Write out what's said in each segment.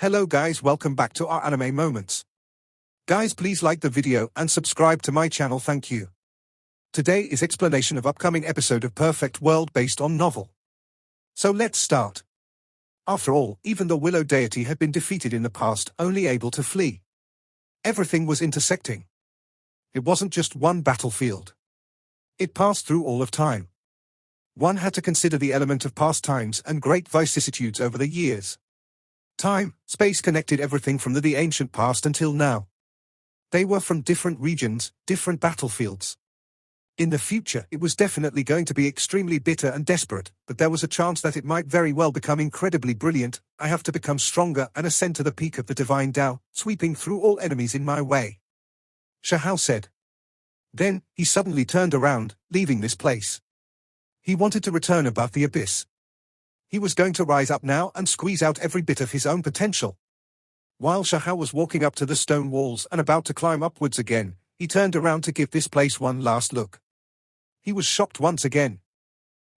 Hello guys, welcome back to our anime moments. Guys, please like the video and subscribe to my channel, thank you. Today is explanation of upcoming episode of Perfect World based on novel. So let's start. After all, even the Willow deity had been defeated in the past, only able to flee. Everything was intersecting. It wasn't just one battlefield. It passed through all of time. One had to consider the element of past times and great vicissitudes over the years. Time, space connected everything from the ancient past until now. They were from different regions, different battlefields. In the future, it was definitely going to be extremely bitter and desperate, but there was a chance that it might very well become incredibly brilliant. I have to become stronger and ascend to the peak of the divine Tao, sweeping through all enemies in my way. Xiahao said. Then, he suddenly turned around, leaving this place. He wanted to return above the abyss. He was going to rise up now and squeeze out every bit of his own potential. While Xiahao was walking up to the stone walls and about to climb upwards again, he turned around to give this place one last look. He was shocked once again.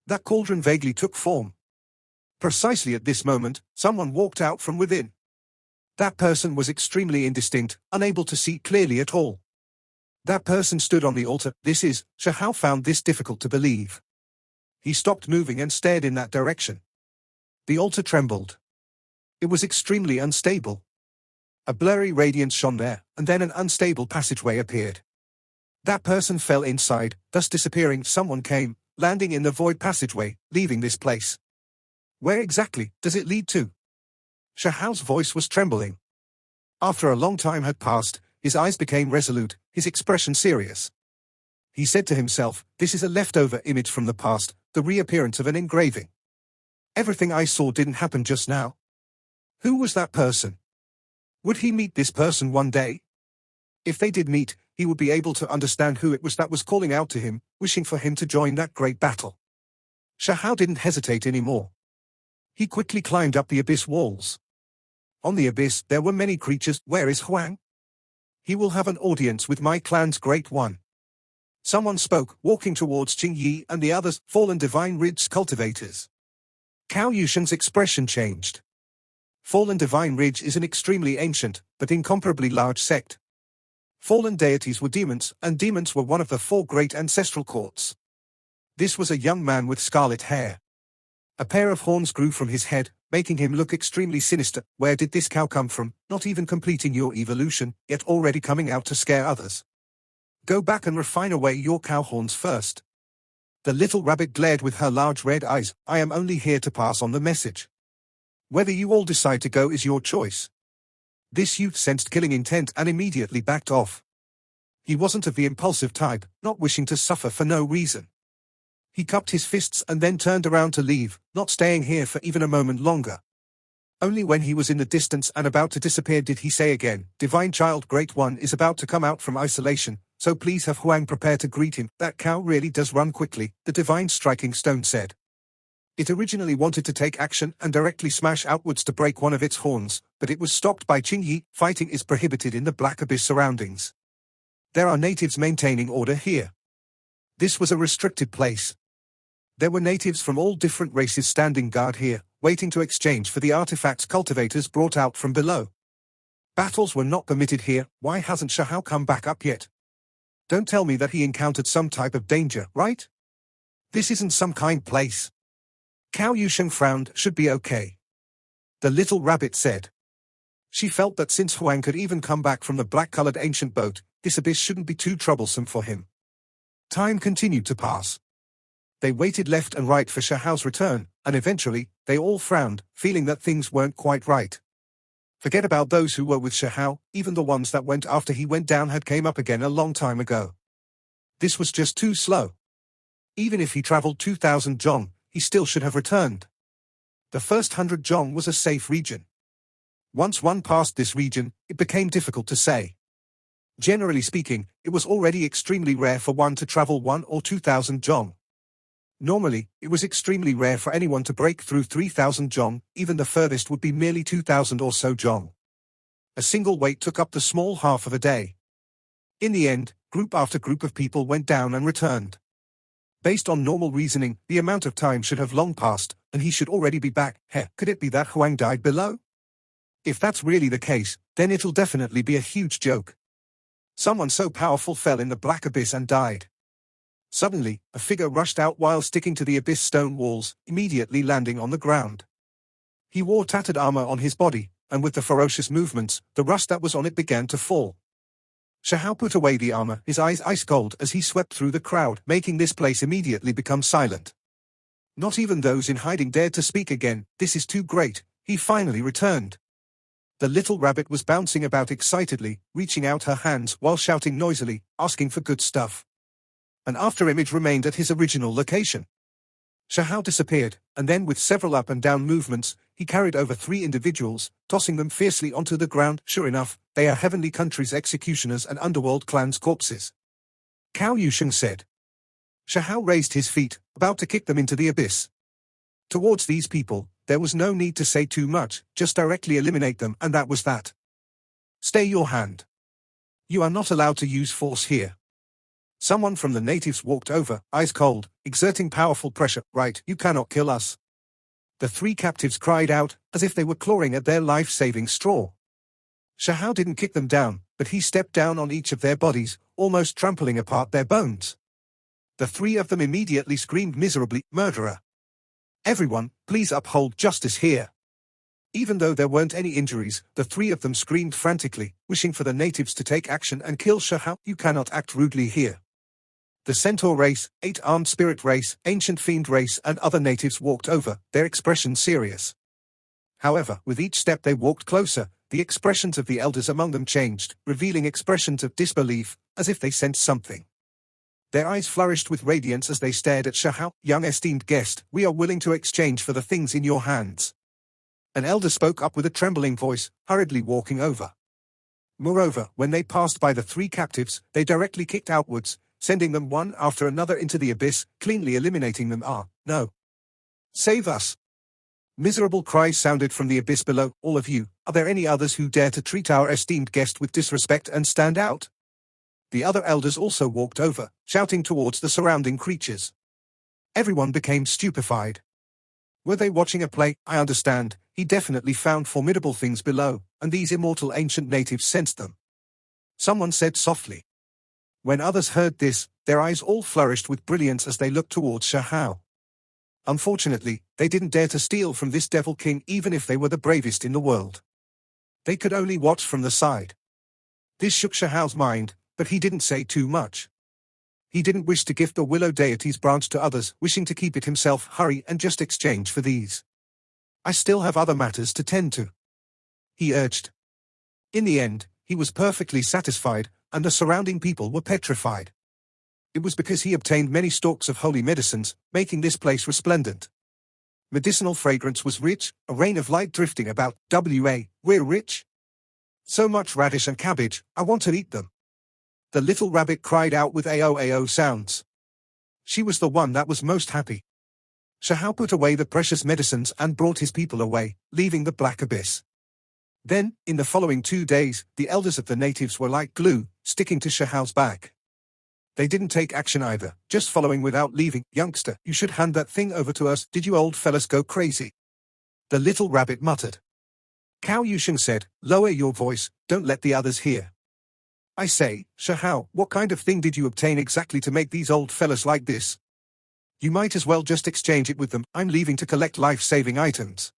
That cauldron vaguely took form. Precisely at this moment, someone walked out from within. That person was extremely indistinct, unable to see clearly at all. That person stood on the altar. Xiahao found this difficult to believe. He stopped moving and stared in that direction. The altar trembled. It was extremely unstable. A blurry radiance shone there, and then an unstable passageway appeared. That person fell inside, thus disappearing. Someone came, landing in the void passageway, leaving this place. Where exactly does it lead to? Xiahao's voice was trembling. After a long time had passed, his eyes became resolute, his expression serious. He said to himself, this is a leftover image from the past, the reappearance of an engraving. Everything I saw didn't happen just now. Who was that person? Would he meet this person one day? If they did meet, he would be able to understand who it was that was calling out to him, wishing for him to join that great battle. Xiahao didn't hesitate anymore. He quickly climbed up the abyss walls. On the abyss, there were many creatures. Where is Huang? He will have an audience with my clan's great one. Someone spoke, walking towards Qing Yi and the others, fallen divine ridge cultivators. Cao Yusheng's expression changed. Fallen Divine Ridge is an extremely ancient, but incomparably large sect. Fallen deities were demons, and demons were one of the 4 great ancestral courts. This was a young man with scarlet hair. A pair of horns grew from his head, making him look extremely sinister. Where did this cow come from? Not even completing your evolution, yet already coming out to scare others. Go back and refine away your cow horns first. The little rabbit glared with her large red eyes. I am only here to pass on the message. Whether you all decide to go is your choice. This youth sensed killing intent and immediately backed off. He wasn't of the impulsive type, not wishing to suffer for no reason. He cupped his fists and then turned around to leave, not staying here for even a moment longer. Only when he was in the distance and about to disappear did he say again, Divine Child Great One is about to come out from isolation, so please have Huang prepare to greet him. That cow really does run quickly, the Divine Striking Stone said. It originally wanted to take action and directly smash outwards to break one of its horns, but it was stopped by Qing Yi. Fighting is prohibited in the Black Abyss surroundings. There are natives maintaining order here. This was a restricted place. There were natives from all different races standing guard here, waiting to exchange for the artifacts cultivators brought out from below. Battles were not permitted here. Why hasn't Xiahao come back up yet? Don't tell me that he encountered some type of danger, right? This isn't some kind place. Cao Yusheng frowned. Should be okay. The little rabbit said. She felt that since Huang could even come back from the black-colored ancient boat, this abyss shouldn't be too troublesome for him. Time continued to pass. They waited left and right for Xiahao's return, and eventually, they all frowned, feeling that things weren't quite right. Forget about those who were with Xiahao, even the ones that went after he went down had came up again a long time ago. This was just too slow. Even if he traveled 2,000 zhong, he still should have returned. The first 100 zhong was a safe region. Once one passed this region, it became difficult to say. Generally speaking, it was already extremely rare for one to travel 1 or 2,000 zhong. Normally, it was extremely rare for anyone to break through 3,000 zhong, even the furthest would be merely 2,000 or so zhong. A single wait took up the small half of a day. In the end, group after group of people went down and returned. Based on normal reasoning, the amount of time should have long passed, and he should already be back. Could it be that Huang died below? If that's really the case, then it'll definitely be a huge joke. Someone so powerful fell in the black abyss and died. Suddenly, a figure rushed out while sticking to the abyss stone walls, immediately landing on the ground. He wore tattered armor on his body, and with the ferocious movements, the rust that was on it began to fall. Shahao put away the armor, his eyes ice cold as he swept through the crowd, making this place immediately become silent. Not even those in hiding dared to speak again. This is too great, he finally returned. The little rabbit was bouncing about excitedly, reaching out her hands while shouting noisily, asking for good stuff. An afterimage remained at his original location. Shahao disappeared, and then with several up and down movements, he carried over 3 individuals, tossing them fiercely onto the ground. Sure enough, they are heavenly countries' executioners and underworld clans' corpses. Cao Yusheng said. Shahao raised his feet, about to kick them into the abyss. Towards these people, there was no need to say too much, just directly eliminate them, and that was that. Stay your hand. You are not allowed to use force here. Someone from the natives walked over, eyes cold, exerting powerful pressure. Right, you cannot kill us. The 3 captives cried out, as if they were clawing at their life-saving straw. Shahao didn't kick them down, but he stepped down on each of their bodies, almost trampling apart their bones. The 3 of them immediately screamed miserably, "Murderer! Everyone, please uphold justice here." Even though there weren't any injuries, the 3 of them screamed frantically, wishing for the natives to take action and kill Shahao. You cannot act rudely here. The Centaur race, 8-armed spirit race, ancient fiend race and other natives walked over, their expressions serious. However, with each step they walked closer, the expressions of the elders among them changed, revealing expressions of disbelief, as if they sensed something. Their eyes flourished with radiance as they stared at Shahao. "Young esteemed guest, we are willing to exchange for the things in your hands." An elder spoke up with a trembling voice, hurriedly walking over. Moreover, when they passed by the 3 captives, they directly kicked outwards, sending them one after another into the abyss, cleanly eliminating them. "Ah, no. Save us." Miserable cries sounded from the abyss below. "All of you, are there any others who dare to treat our esteemed guest with disrespect and stand out?" The other elders also walked over, shouting towards the surrounding creatures. Everyone became stupefied. Were they watching a play? I understand, he definitely found formidable things below, and these immortal ancient natives sensed them. Someone said softly. When others heard this, their eyes all flourished with brilliance as they looked towards Shahao. Unfortunately, they didn't dare to steal from this devil king even if they were the bravest in the world. They could only watch from the side. This shook Shahao's mind, but he didn't say too much. He didn't wish to gift the willow deity's branch to others, wishing to keep it himself. Hurry and just exchange for these. I still have other matters to tend to, he urged. In the end, he was perfectly satisfied, and the surrounding people were petrified. It was because he obtained many stalks of holy medicines, making this place resplendent. Medicinal fragrance was rich, a rain of light drifting about. We're rich. So much radish and cabbage, I want to eat them. The little rabbit cried out with AO sounds. She was the one that was most happy. Shahao put away the precious medicines and brought his people away, leaving the black abyss. Then, in the following 2 days, the elders of the natives were like glue, sticking to Shahao's back. They didn't take action either, just following without leaving. Youngster, you should hand that thing over to us. Did you old fellas go crazy? The little rabbit muttered. Cao Yusheng said, lower your voice, don't let the others hear. I say, Shahao, what kind of thing did you obtain exactly to make these old fellas like this? You might as well just exchange it with them. I'm leaving to collect life-saving items.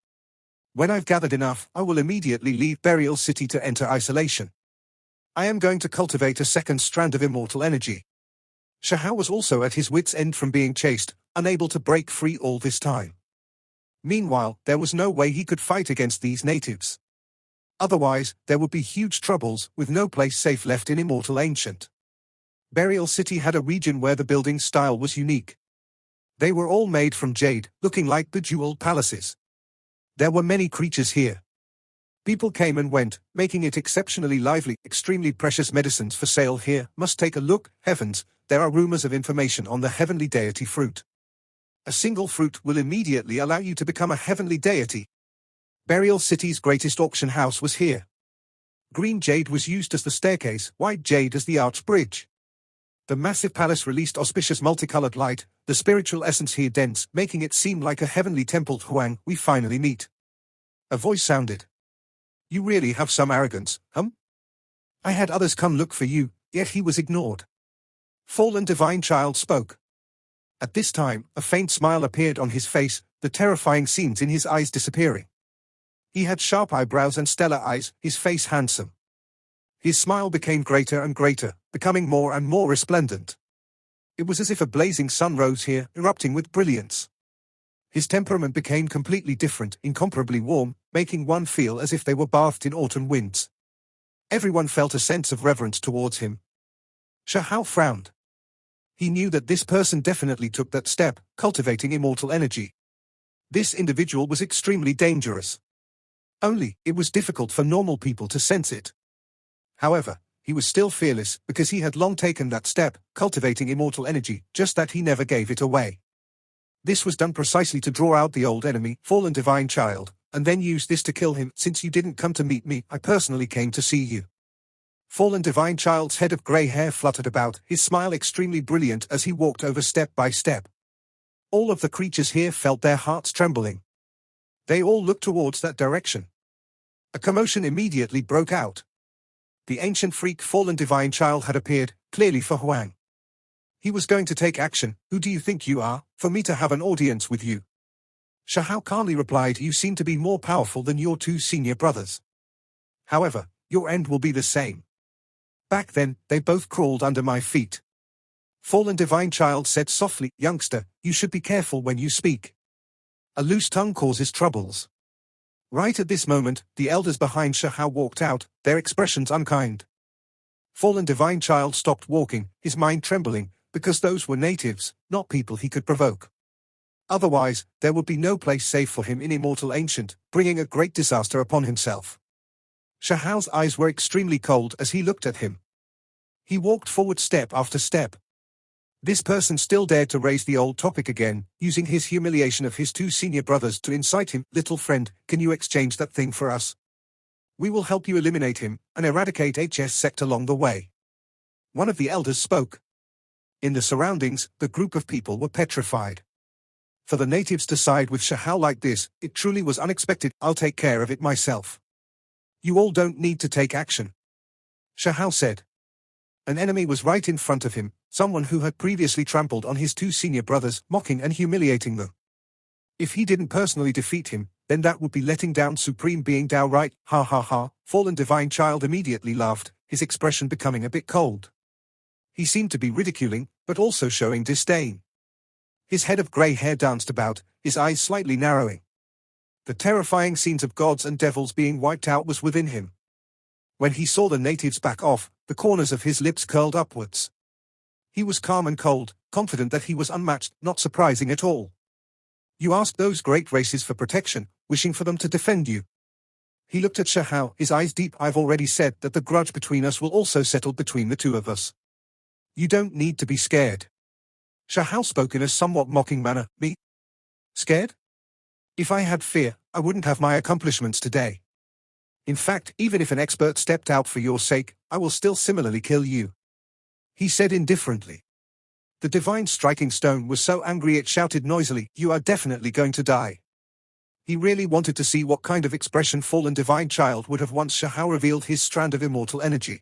When I've gathered enough, I will immediately leave Burial City to enter isolation. I am going to cultivate a second strand of immortal energy. Shahao was also at his wits' end from being chased, unable to break free all this time. Meanwhile, there was no way he could fight against these natives. Otherwise, there would be huge troubles, with no place safe left in Immortal Ancient. Burial City had a region where the building style was unique. They were all made from jade, looking like the jeweled palaces. There were many creatures here. People came and went, making it exceptionally lively. Extremely precious medicines for sale here. Must take a look. Heavens, there are rumors of information on the heavenly deity fruit. A single fruit will immediately allow you to become a heavenly deity. Burial City's greatest auction house was here. Green jade was used as the staircase, white jade as the arch bridge. The massive palace released auspicious multicolored light, the spiritual essence here dense, making it seem like a heavenly temple. Huang, we finally meet. A voice sounded. You really have some arrogance, I had others come look for you, yet he was ignored. Fallen divine child spoke. At this time, a faint smile appeared on his face, the terrifying scenes in his eyes disappearing. He had sharp eyebrows and stellar eyes, his face handsome. His smile became greater and greater, becoming more and more resplendent. It was as if a blazing sun rose here, erupting with brilliance. His temperament became completely different, incomparably warm, making one feel as if they were bathed in autumn winds. Everyone felt a sense of reverence towards him. Shahao frowned. He knew that this person definitely took that step, cultivating immortal energy. This individual was extremely dangerous. Only, it was difficult for normal people to sense it. However, he was still fearless, because he had long taken that step, cultivating immortal energy, just that he never gave it away. This was done precisely to draw out the old enemy, fallen divine child, and then use this to kill him. Since you didn't come to meet me, I personally came to see you. Fallen divine child's head of grey hair fluttered about, his smile extremely brilliant as he walked over step by step. All of the creatures here felt their hearts trembling. They all looked towards that direction. A commotion immediately broke out. The ancient freak fallen divine child had appeared, clearly for Huang. He was going to take action. Who do you think you are, for me to have an audience with you? Shahao calmly replied, you seem to be more powerful than your two senior brothers. However, your end will be the same. Back then, they both crawled under my feet. Fallen divine child said softly, youngster, you should be careful when you speak. A loose tongue causes troubles. Right at this moment, the elders behind Shahao walked out, their expressions unkind. Fallen divine child stopped walking, his mind trembling, because those were natives, not people he could provoke. Otherwise, there would be no place safe for him in Immortal Ancient, bringing a great disaster upon himself. Shahao's eyes were extremely cold as he looked at him. He walked forward step after step. This person still dared to raise the old topic again, using his humiliation of his two senior brothers to incite him. Little friend, can you exchange that thing for us? We will help you eliminate him, and eradicate HS sect along the way. One of the elders spoke. In the surroundings, the group of people were petrified. For the natives to side with Shahao like this, it truly was unexpected. I'll take care of it myself. You all don't need to take action. Shahao said. An enemy was right in front of him, someone who had previously trampled on his two senior brothers, mocking and humiliating them. If he didn't personally defeat him, then that would be letting down Supreme Being Tao, right? Ha ha ha. Fallen divine child immediately laughed, his expression becoming a bit cold. He seemed to be ridiculing, but also showing disdain. His head of grey hair danced about, his eyes slightly narrowing. The terrifying scenes of gods and devils being wiped out was within him. When he saw the natives back off, the corners of his lips curled upwards. He was calm and cold, confident that he was unmatched, not surprising at all. You asked those great races for protection, wishing for them to defend you. He looked at Shahao, his eyes deep. I've already said that the grudge between us will also settle between the two of us. You don't need to be scared. Shahao spoke in a somewhat mocking manner. Me? Scared? If I had fear, I wouldn't have my accomplishments today. In fact, even if an expert stepped out for your sake, I will still similarly kill you. He said indifferently. The divine striking stone was so angry it shouted noisily, you are definitely going to die. He really wanted to see what kind of expression fallen divine child would have once Shahao revealed his strand of immortal energy.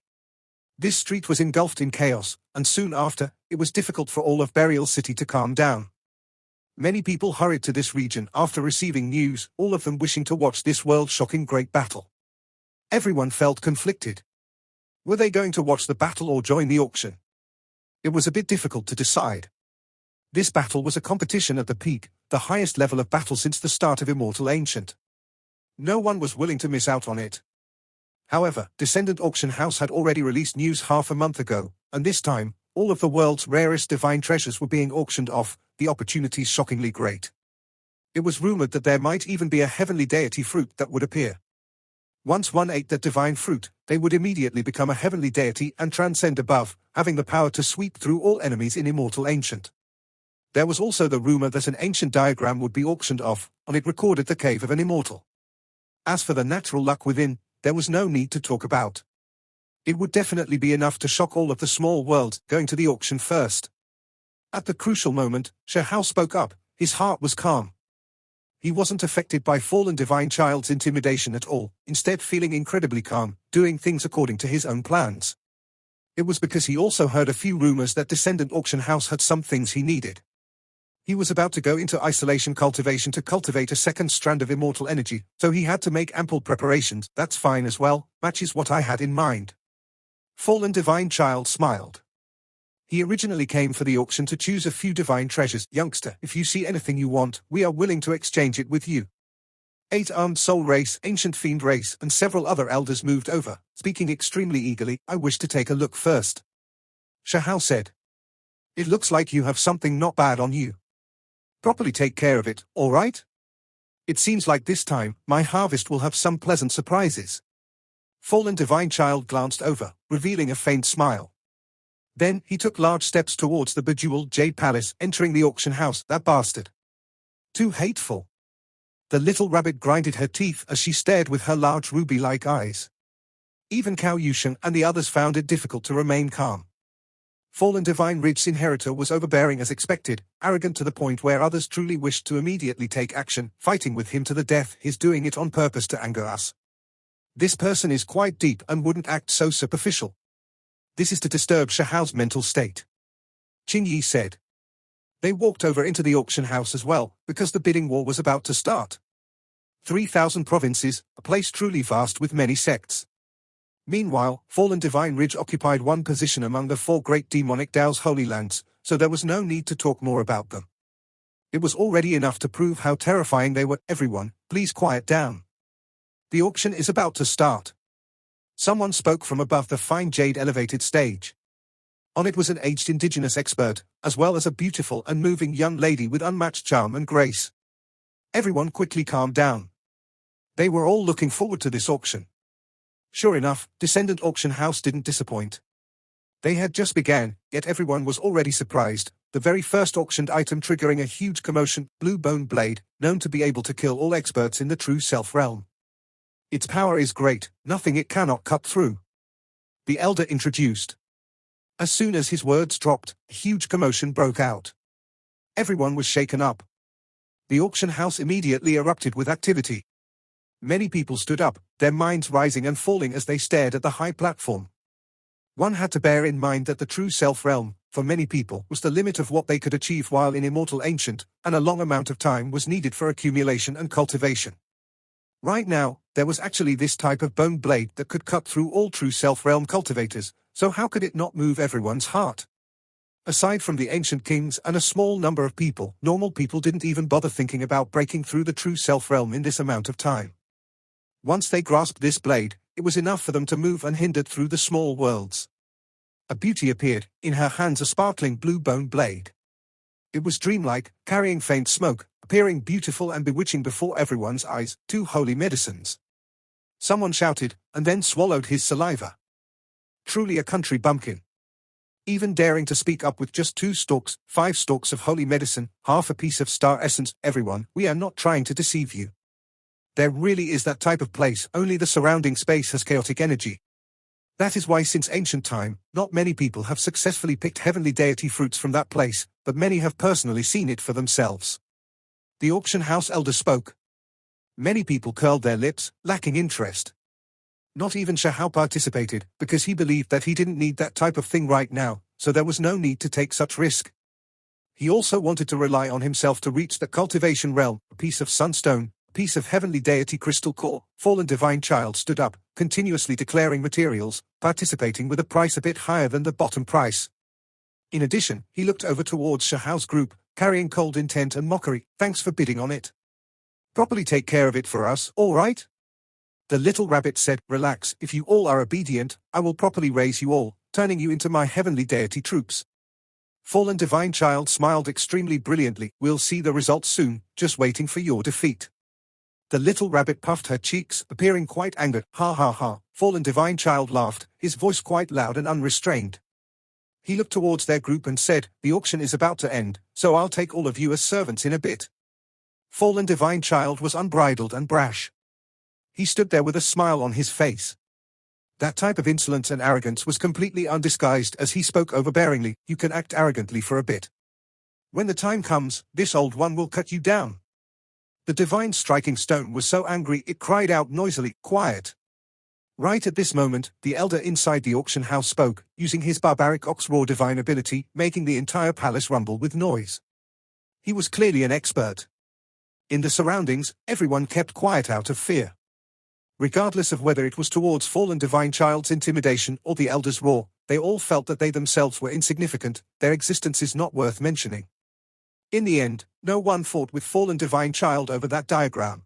This street was engulfed in chaos, and soon after, it was difficult for all of Burial City to calm down. Many people hurried to this region after receiving news, all of them wishing to watch this world-shocking great battle. Everyone felt conflicted. Were they going to watch the battle or join the auction? It was a bit difficult to decide. This battle was a competition at the peak, the highest level of battle since the start of Immortal Ancient. No one was willing to miss out on it. However, Descendant Auction House had already released news half a month ago, and this time, all of the world's rarest divine treasures were being auctioned off, the opportunities shockingly great. It was rumored that there might even be a heavenly deity fruit that would appear. Once one ate that divine fruit, they would immediately become a heavenly deity and transcend above, having the power to sweep through all enemies in Immortal Ancient. There was also the rumor that an ancient diagram would be auctioned off, and it recorded the cave of an immortal. As for the natural luck within, there was no need to talk about. It would definitely be enough to shock all of the small world, going to the auction first. At the crucial moment, Shahao spoke up, his heart was calm. He wasn't affected by fallen divine child's intimidation at all, instead feeling incredibly calm, doing things according to his own plans. It was because he also heard a few rumors that Descendant Auction House had some things he needed. He was about to go into isolation cultivation to cultivate a second strand of immortal energy, so he had to make ample preparations. That's fine as well, matches what I had in mind. Fallen divine child smiled. He originally came for the auction to choose a few divine treasures. Youngster, if you see anything you want, we are willing to exchange it with you. 8-armed soul race, ancient fiend race, and several other elders moved over, speaking extremely eagerly. I wish to take a look first. Shahao said. It looks like you have something not bad on you. Properly take care of it, all right? It seems like this time, my harvest will have some pleasant surprises. Fallen divine child glanced over, revealing a faint smile. Then, he took large steps towards the bejeweled jade palace, entering the auction house. That bastard. Too hateful. The little rabbit grinded her teeth as she stared with her large ruby-like eyes. Even Cao Yusheng and the others found it difficult to remain calm. Fallen Divine Ridge's inheritor was overbearing as expected, arrogant to the point where others truly wished to immediately take action, fighting with him to the death. He's doing it on purpose to anger us. This person is quite deep and wouldn't act so superficial. This is to disturb Shahao's mental state. Qing Yi said. They walked over into the auction house as well, because the bidding war was about to start. 3,000 provinces, a place truly vast with many sects. Meanwhile, Fallen Divine Ridge occupied one position among the 4 great demonic Dao's holy lands, so there was no need to talk more about them. It was already enough to prove how terrifying they were. Everyone, please quiet down. The auction is about to start. Someone spoke from above the fine jade elevated stage. On it was an aged indigenous expert, as well as a beautiful and moving young lady with unmatched charm and grace. Everyone quickly calmed down. They were all looking forward to this auction. Sure enough, Descendant Auction House didn't disappoint. They had just began, yet everyone was already surprised. The very first auctioned item triggering a huge commotion, Blue Bone Blade, known to be able to kill all experts in the true self realm. Its power is great, nothing it cannot cut through. The elder introduced. As soon as his words dropped, a huge commotion broke out. Everyone was shaken up. The auction house immediately erupted with activity. Many people stood up, their minds rising and falling as they stared at the high platform. One had to bear in mind that the true self realm, for many people, was the limit of what they could achieve while in Immortal Ancient, and a long amount of time was needed for accumulation and cultivation. Right now, there was actually this type of bone blade that could cut through all true self-realm cultivators, so how could it not move everyone's heart? Aside from the ancient kings and a small number of people, normal people didn't even bother thinking about breaking through the true self-realm in this amount of time. Once they grasped this blade, it was enough for them to move unhindered through the small worlds. A beauty appeared, in her hands a sparkling blue bone blade. It was dreamlike, carrying faint smoke, appearing beautiful and bewitching before everyone's eyes. 2 holy medicines. Someone shouted, and then swallowed his saliva. Truly a country bumpkin. Even daring to speak up with just 2 stalks, 5 stalks of holy medicine, half a piece of star essence. Everyone, we are not trying to deceive you. There really is that type of place, only the surrounding space has chaotic energy. That is why since ancient time, not many people have successfully picked heavenly deity fruits from that place, but many have personally seen it for themselves. The auction house elder spoke. Many people curled their lips, lacking interest. Not even Shahao participated, because he believed that he didn't need that type of thing right now, so there was no need to take such risk. He also wanted to rely on himself to reach the cultivation realm. A piece of sunstone, a piece of heavenly deity crystal core. Fallen divine child stood up, continuously declaring materials, participating with a price a bit higher than the bottom price. In addition, he looked over towards Shahao's group, carrying cold intent and mockery. Thanks for bidding on it. Properly take care of it for us, all right? The little rabbit said, relax, if you all are obedient, I will properly raise you all, turning you into my heavenly deity troops. Fallen divine child smiled extremely brilliantly. We'll see the results soon, just waiting for your defeat. The little rabbit puffed her cheeks, appearing quite angered. Ha ha ha. Fallen divine child laughed, his voice quite loud and unrestrained. He looked towards their group and said, the auction is about to end, so I'll take all of you as servants in a bit. Fallen divine child was unbridled and brash. He stood there with a smile on his face. That type of insolence and arrogance was completely undisguised as he spoke overbearingly. You can act arrogantly for a bit. When the time comes, this old one will cut you down. The divine striking stone was so angry it cried out noisily, "Quiet!" Right at this moment, the elder inside the auction house spoke, using his barbaric ox-roar divine ability, making the entire palace rumble with noise. He was clearly an expert. In the surroundings, everyone kept quiet out of fear. Regardless of whether it was towards fallen divine child's intimidation or the elder's roar, they all felt that they themselves were insignificant, their existence is not worth mentioning. In the end, no one fought with fallen divine child over that diagram.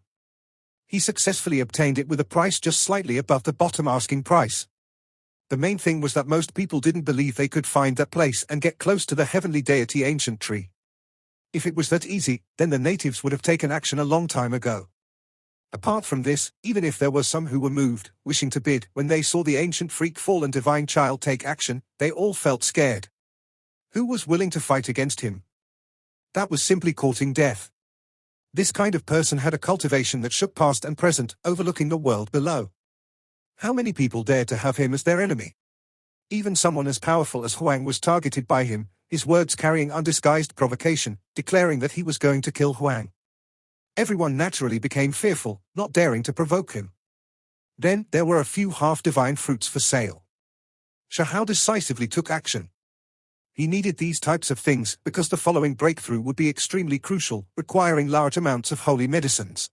He successfully obtained it with a price just slightly above the bottom asking price. The main thing was that most people didn't believe they could find that place and get close to the heavenly deity ancient tree. If it was that easy, then the natives would have taken action a long time ago. Apart from this, even if there were some who were moved, wishing to bid, when they saw the ancient freak fallen divine child take action, they all felt scared. Who was willing to fight against him? That was simply courting death. This kind of person had a cultivation that shook past and present, overlooking the world below. How many people dared to have him as their enemy? Even someone as powerful as Huang was targeted by him, his words carrying undisguised provocation, declaring that he was going to kill Huang. Everyone naturally became fearful, not daring to provoke him. Then, there were a few half-divine fruits for sale. Shahao decisively took action. He needed these types of things because the following breakthrough would be extremely crucial, requiring large amounts of holy medicines.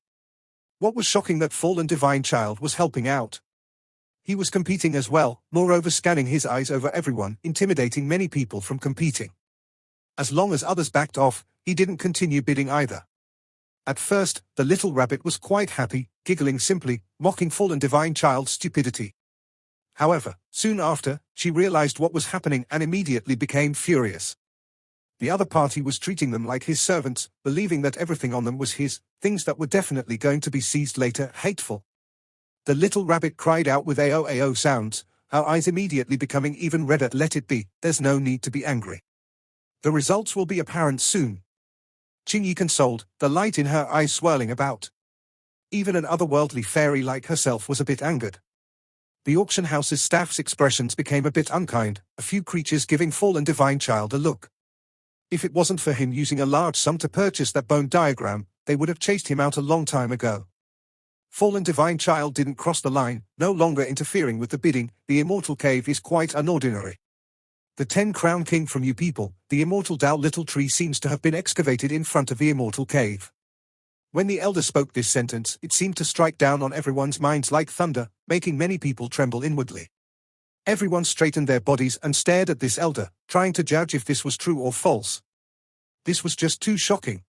What was shocking that fallen divine child was helping out. He was competing as well, moreover scanning his eyes over everyone, intimidating many people from competing. As long as others backed off, he didn't continue bidding either. At first, the little rabbit was quite happy, giggling simply, mocking fallen divine child's stupidity. However, soon after, she realized what was happening and immediately became furious. The other party was treating them like his servants, believing that everything on them was his, things that were definitely going to be seized later, hateful. The little rabbit cried out with AO sounds, her eyes immediately becoming even redder. "Let it be, there's no need to be angry. The results will be apparent soon." Qingyi consoled, the light in her eyes swirling about. Even an otherworldly fairy like herself was a bit angered. The auction house's staff's expressions became a bit unkind, a few creatures giving fallen divine child a look. If it wasn't for him using a large sum to purchase that bone diagram, they would have chased him out a long time ago. Fallen divine child didn't cross the line, no longer interfering with the bidding. The Immortal Cave is quite unordinary. The 10-crown king from you people, the Immortal Dao little tree seems to have been excavated in front of the Immortal Cave. When the elder spoke this sentence, it seemed to strike down on everyone's minds like thunder, making many people tremble inwardly. Everyone straightened their bodies and stared at this elder, trying to judge if this was true or false. This was just too shocking.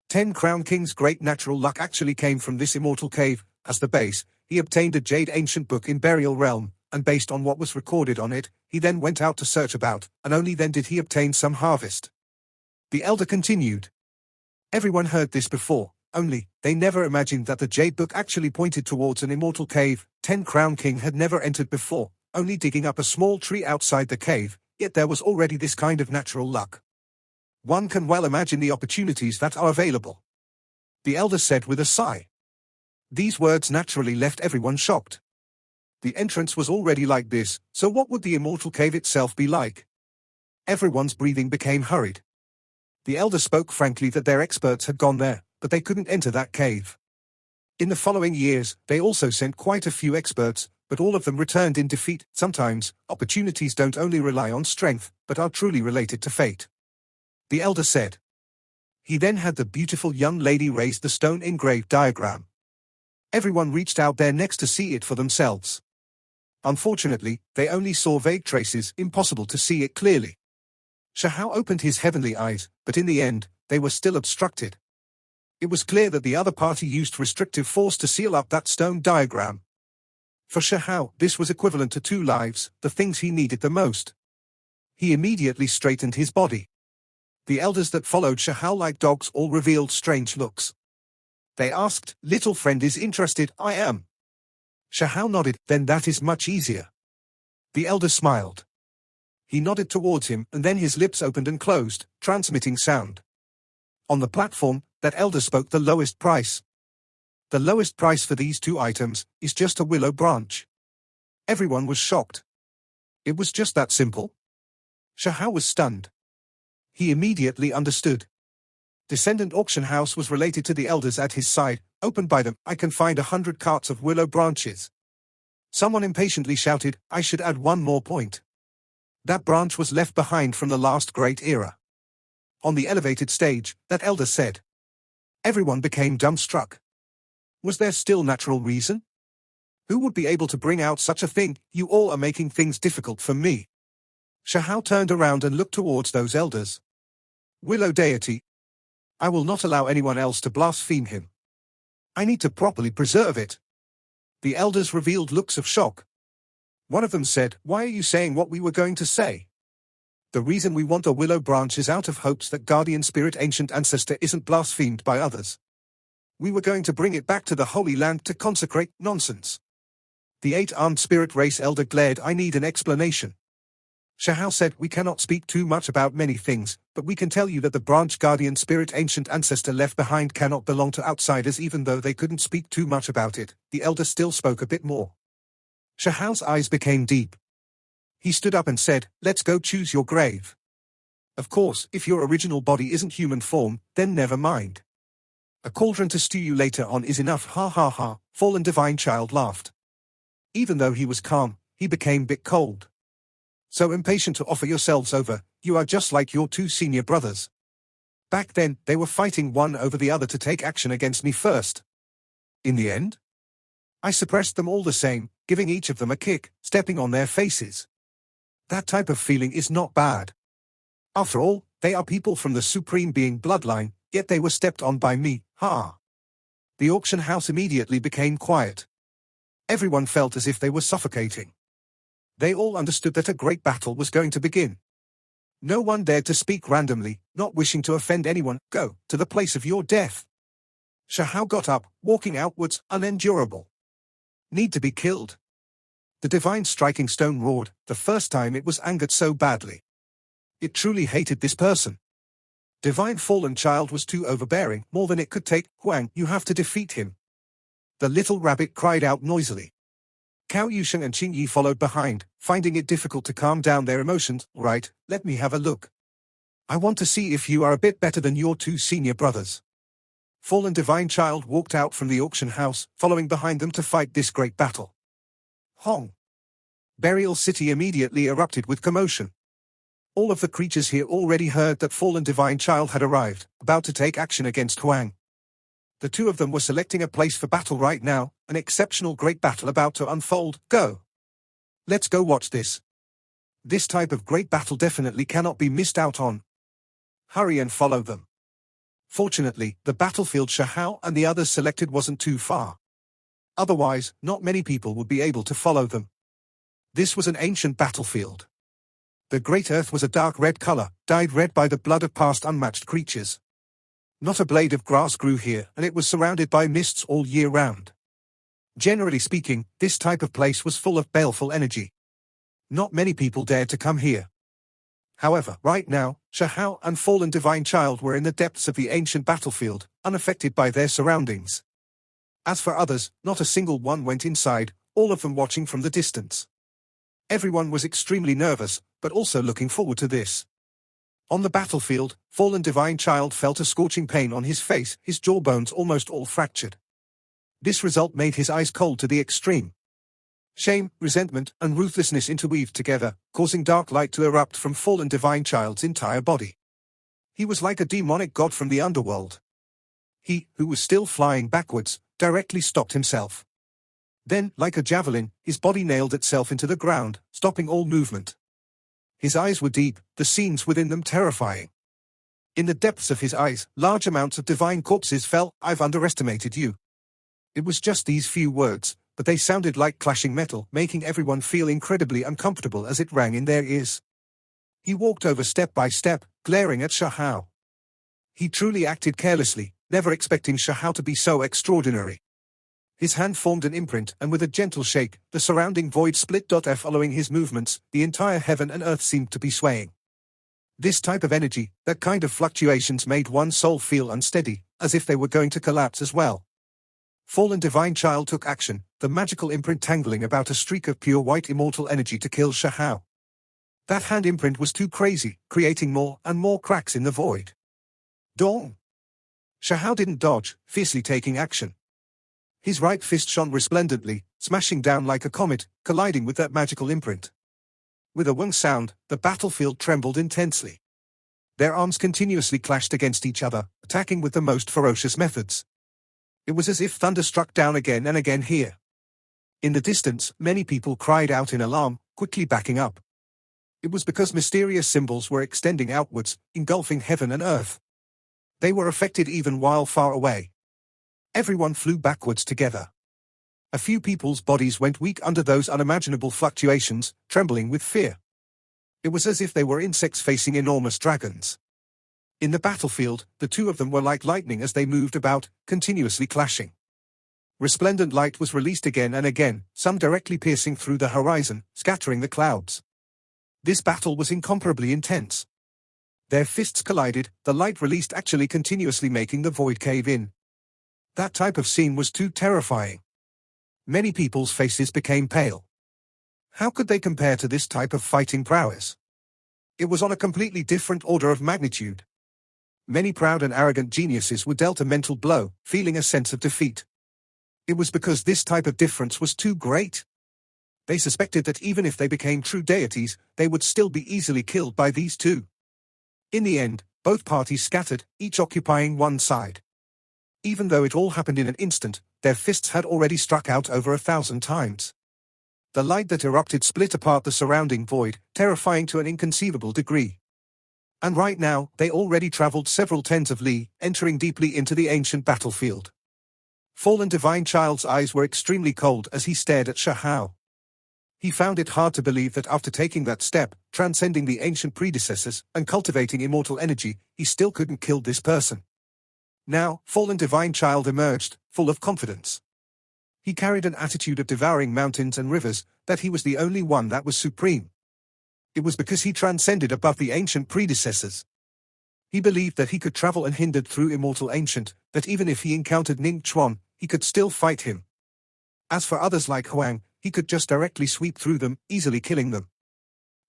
10-crown king's great natural luck actually came from this Immortal Cave. As the base, he obtained a jade ancient book in Burial Realm, and based on what was recorded on it, he then went out to search about, and only then did he obtain some harvest. The elder continued. Everyone heard this before, only, they never imagined that the jade book actually pointed towards an immortal cave. 10-crown king had never entered before, only digging up a small tree outside the cave, yet there was already this kind of natural luck. One can well imagine the opportunities that are available. The elder said with a sigh. These words naturally left everyone shocked. The entrance was already like this, so what would the immortal cave itself be like? Everyone's breathing became hurried. The elder spoke frankly that their experts had gone there, but they couldn't enter that cave. In the following years, they also sent quite a few experts, but all of them returned in defeat. Sometimes, opportunities don't only rely on strength, but are truly related to fate. The elder said. He then had the beautiful young lady raise the stone engraved diagram. Everyone reached out their necks to see it for themselves. Unfortunately, they only saw vague traces, impossible to see it clearly. Shahao opened his heavenly eyes, but in the end, they were still obstructed. It was clear that the other party used restrictive force to seal up that stone diagram. For Shahao, this was equivalent to 2 lives, the things he needed the most. He immediately straightened his body. The elders that followed Shahao like dogs all revealed strange looks. They asked, "Little friend is interested." "I am." Shahao nodded. "Then that is much easier." The elder smiled. He nodded towards him, and then his lips opened and closed, transmitting sound. On the platform, that elder spoke the lowest price. The lowest price for these 2 items is just a willow branch. Everyone was shocked. It was just that simple? Shahao was stunned. He immediately understood. Descendant auction house was related to the elders at his side. Opened by them, I can find 100 carts of willow branches. Someone impatiently shouted, I should add one more point. That branch was left behind from the last great era. On the elevated stage, that elder said. Everyone became dumbstruck. Was there still natural reason? Who would be able to bring out such a thing? You all are making things difficult for me. Shahao turned around and looked towards those elders. Willow deity. I will not allow anyone else to blaspheme him. I need to properly preserve it. The elders revealed looks of shock. One of them said, why are you saying what we were going to say? The reason we want a willow branch is out of hopes that guardian spirit ancient ancestor isn't blasphemed by others. We were going to bring it back to the Holy Land to consecrate. Nonsense. The eight-armed spirit race elder glared. I need an explanation. Shahao said, we cannot speak too much about many things, but we can tell you that the branch guardian spirit ancient ancestor left behind cannot belong to outsiders. Even though they couldn't speak too much about it, the elder still spoke a bit more. Shahao's eyes became deep. He stood up and said, let's go choose your grave. Of course, if your original body isn't human form, then never mind. A cauldron to stew you later on is enough. Ha ha ha, fallen divine child laughed. Even though he was calm, he became a bit cold. So impatient to offer yourselves over, you are just like your two senior brothers. Back then, they were fighting one over the other to take action against me first. In the end, I suppressed them all the same, giving each of them a kick, stepping on their faces. That type of feeling is not bad. After all, they are people from the Supreme Being bloodline, yet they were stepped on by me, ha. The auction house immediately became quiet. Everyone felt as if they were suffocating. They all understood that a great battle was going to begin. No one dared to speak randomly, not wishing to offend anyone. Go to the place of your death. Shahao got up, walking outwards, unendurable. Need to be killed. The divine striking stone roared, the first time it was angered so badly. It truly hated this person. Divine fallen child was too overbearing, more than it could take. Huang, you have to defeat him. The little rabbit cried out noisily. Cao Yusheng and Qing Yi followed behind, finding it difficult to calm down their emotions. Right, let me have a look. I want to see if you are a bit better than your two senior brothers. Fallen divine child walked out from the auction house, following behind them to fight this great battle. Hong. Burial City immediately erupted with commotion. All of the creatures here already heard that fallen divine child had arrived, about to take action against Huang. The two of them were selecting a place for battle right now, an exceptional great battle about to unfold. Go. Let's go watch this. This type of great battle definitely cannot be missed out on. Hurry and follow them. Fortunately, the battlefield Shahao and the others selected wasn't too far. Otherwise, not many people would be able to follow them. This was an ancient battlefield. The Great Earth was a dark red color, dyed red by the blood of past unmatched creatures. Not a blade of grass grew here, and it was surrounded by mists all year round. Generally speaking, this type of place was full of baleful energy. Not many people dared to come here. However, right now, Shahao and Fallen Divine Child were in the depths of the ancient battlefield, unaffected by their surroundings. As for others, not a single one went inside, all of them watching from the distance. Everyone was extremely nervous, but also looking forward to this. On the battlefield, Fallen Divine Child felt a scorching pain on his face, his jawbones almost all fractured. This result made his eyes cold to the extreme. Shame, resentment, and ruthlessness interweaved together, causing dark light to erupt from Fallen Divine Child's entire body. He was like a demonic god from the underworld. He, who was still flying backwards, directly stopped himself. Then, like a javelin, his body nailed itself into the ground, stopping all movement. His eyes were deep, the scenes within them terrifying. In the depths of his eyes, large amounts of divine corpses fell. I've underestimated you. It was just these few words, but they sounded like clashing metal, making everyone feel incredibly uncomfortable as it rang in their ears. He walked over step by step, glaring at Shahao. He truly acted carelessly, never expecting Shahao to be so extraordinary. His hand formed an imprint, and with a gentle shake, the surrounding void split. Following his movements, the entire heaven and earth seemed to be swaying. This type of energy, that kind of fluctuations made one's soul feel unsteady, as if they were going to collapse as well. Fallen Divine Child took action, the magical imprint tangling about a streak of pure white immortal energy to kill Shahao. That hand imprint was too crazy, creating more and more cracks in the void. Dong! Shahao didn't dodge, fiercely taking action. His right fist shone resplendently, smashing down like a comet, colliding with that magical imprint. With a wong sound, the battlefield trembled intensely. Their arms continuously clashed against each other, attacking with the most ferocious methods. It was as if thunder struck down again and again here. In the distance, many people cried out in alarm, quickly backing up. It was because mysterious symbols were extending outwards, engulfing heaven and earth. They were affected even while far away. Everyone flew backwards together. A few people's bodies went weak under those unimaginable fluctuations, trembling with fear. It was as if they were insects facing enormous dragons. In the battlefield, the two of them were like lightning as they moved about, continuously clashing. Resplendent light was released again and again, some directly piercing through the horizon, scattering the clouds. This battle was incomparably intense. Their fists collided, the light released actually continuously making the void cave in. That type of scene was too terrifying. Many people's faces became pale. How could they compare to this type of fighting prowess? It was on a completely different order of magnitude. Many proud and arrogant geniuses were dealt a mental blow, feeling a sense of defeat. It was because this type of difference was too great. They suspected that even if they became true deities, they would still be easily killed by these two. In the end, both parties scattered, each occupying one side. Even though it all happened in an instant, their fists had already struck out over 1,000 times. The light that erupted split apart the surrounding void, terrifying to an inconceivable degree. And right now, they already traveled several tens of li, entering deeply into the ancient battlefield. Fallen Divine Child's eyes were extremely cold as he stared at Shahao. He found it hard to believe that after taking that step, transcending the ancient predecessors, and cultivating immortal energy, he still couldn't kill this person. Now, Fallen Divine Child emerged, full of confidence. He carried an attitude of devouring mountains and rivers, that he was the only one that was supreme. It was because he transcended above the ancient predecessors. He believed that he could travel unhindered through Immortal Ancient, that even if he encountered Ning Chuan, he could still fight him. As for others like Huang, he could just directly sweep through them, easily killing them.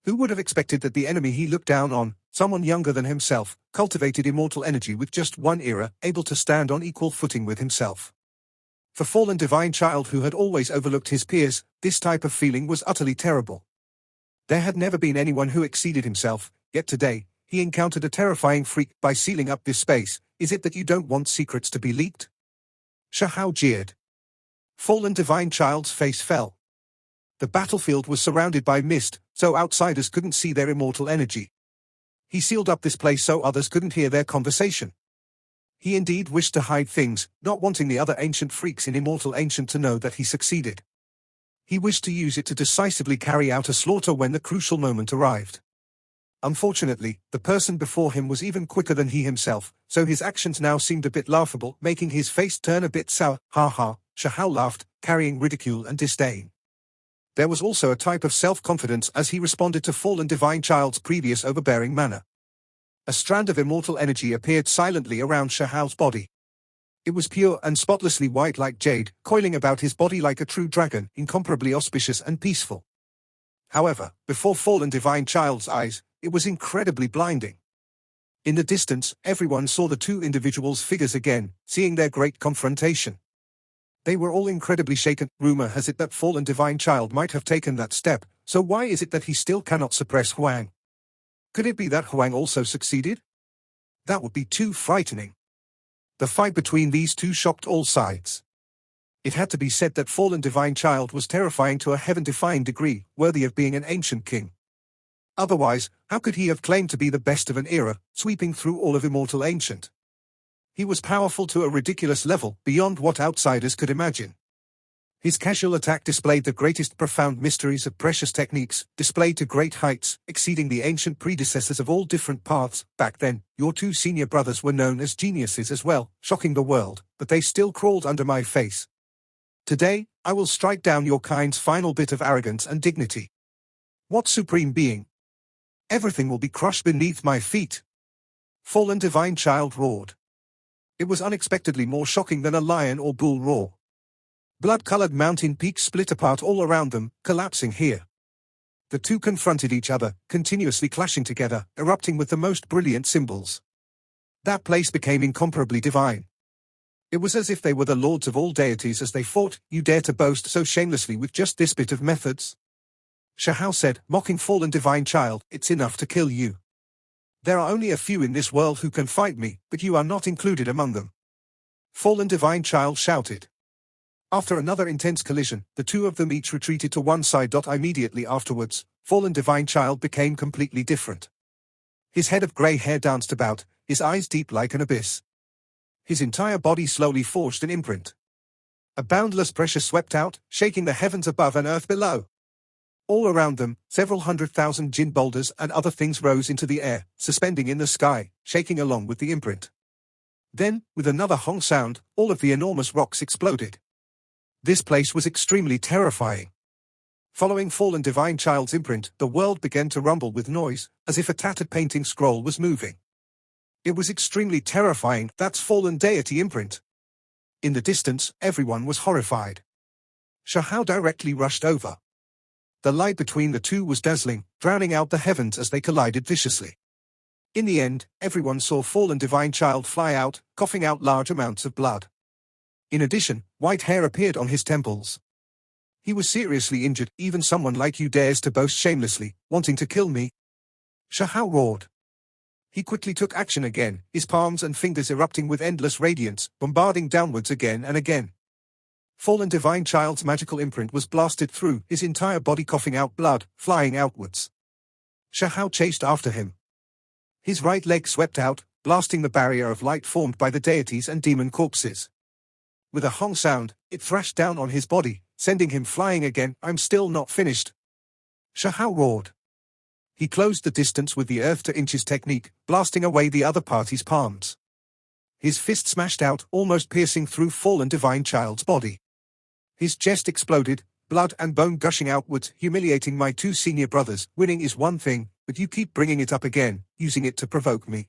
Who would have expected that the enemy he looked down on, someone younger than himself, cultivated immortal energy with just one era, able to stand on equal footing with himself? For Fallen Divine Child who had always overlooked his peers, this type of feeling was utterly terrible. There had never been anyone who exceeded himself, yet today, he encountered a terrifying freak by sealing up this space. Is it that you don't want secrets to be leaked? Shahao jeered. Fallen Divine Child's face fell. The battlefield was surrounded by mist, so outsiders couldn't see their immortal energy. He sealed up this place so others couldn't hear their conversation. He indeed wished to hide things, not wanting the other ancient freaks in Immortal Ancient to know that he succeeded. He wished to use it to decisively carry out a slaughter when the crucial moment arrived. Unfortunately, the person before him was even quicker than he himself, so his actions now seemed a bit laughable, making his face turn a bit sour. Ha ha, Shahao laughed, carrying ridicule and disdain. There was also a type of self-confidence as he responded to Fallen Divine Child's previous overbearing manner. A strand of immortal energy appeared silently around Shahao's body. It was pure and spotlessly white like jade, coiling about his body like a true dragon, incomparably auspicious and peaceful. However, before Fallen Divine Child's eyes, it was incredibly blinding. In the distance, everyone saw the two individuals' figures again, seeing their great confrontation. They were all incredibly shaken. Rumor has it that Fallen Divine Child might have taken that step, so why is it that he still cannot suppress Huang? Could it be that Huang also succeeded? That would be too frightening. The fight between these two shocked all sides. It had to be said that Fallen Divine Child was terrifying to a heaven-defying degree, worthy of being an ancient king. Otherwise, how could he have claimed to be the best of an era, sweeping through all of Immortal Ancient? He was powerful to a ridiculous level, beyond what outsiders could imagine. His casual attack displayed the greatest profound mysteries of precious techniques, displayed to great heights, exceeding the ancient predecessors of all different paths. Back then, your two senior brothers were known as geniuses as well, shocking the world, but they still crawled under my face. Today, I will strike down your kind's final bit of arrogance and dignity. What supreme being? Everything will be crushed beneath my feet. Fallen Divine Child roared. It was unexpectedly more shocking than a lion or bull roar. Blood-colored mountain peaks split apart all around them, collapsing here. The two confronted each other, continuously clashing together, erupting with the most brilliant symbols. That place became incomparably divine. It was as if they were the lords of all deities as they fought. You dare to boast so shamelessly with just this bit of methods? Shahao said, mocking fallen divine child, it's enough to kill you. There are only a few in this world who can fight me, but you are not included among them. Fallen divine child shouted. After another intense collision, the two of them each retreated to one side. Immediately afterwards, fallen divine child became completely different. His head of grey hair danced about, his eyes deep like an abyss. His entire body slowly forged an imprint. A boundless pressure swept out, shaking the heavens above and earth below. All around them, several 100,000 jinn boulders and other things rose into the air, suspending in the sky, shaking along with the imprint. Then, with another hong sound, all of the enormous rocks exploded. This place was extremely terrifying. Following fallen divine child's imprint, the world began to rumble with noise, as if a tattered painting scroll was moving. It was extremely terrifying. That's fallen deity imprint. In the distance, everyone was horrified. Shahao directly rushed over. The light between the two was dazzling, drowning out the heavens as they collided viciously. In the end, everyone saw fallen divine child fly out, coughing out large amounts of blood. In addition, white hair appeared on his temples. He was seriously injured. Even someone like you dares to boast shamelessly, wanting to kill me? Shahao roared. He quickly took action again, his palms and fingers erupting with endless radiance, bombarding downwards again and again. Fallen divine child's magical imprint was blasted through, his entire body coughing out blood, flying outwards. Shahao chased after him. His right leg swept out, blasting the barrier of light formed by the deities and demon corpses. With a hong sound, it thrashed down on his body, sending him flying again. I'm still not finished. Shahao roared. He closed the distance with the earth to inches technique, blasting away the other party's palms. His fist smashed out, almost piercing through fallen divine child's body. His chest exploded, blood and bone gushing outwards, humiliating my two senior brothers. Winning is one thing, but you keep bringing it up again, using it to provoke me.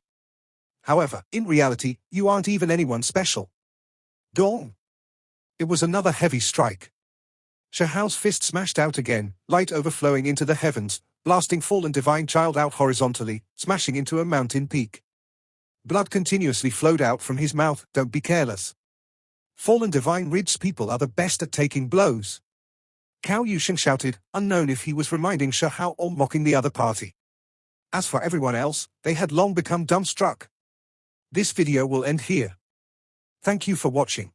However, in reality, you aren't even anyone special. Dong! It was another heavy strike. Shahao's fist smashed out again, light overflowing into the heavens, blasting fallen divine child out horizontally, smashing into a mountain peak. Blood continuously flowed out from his mouth. Don't be careless. Fallen divine ridge people are the best at taking blows. Cao Yusheng shouted, unknown if he was reminding Shahao or mocking the other party. As for everyone else, they had long become dumbstruck. This video will end here. Thank you for watching.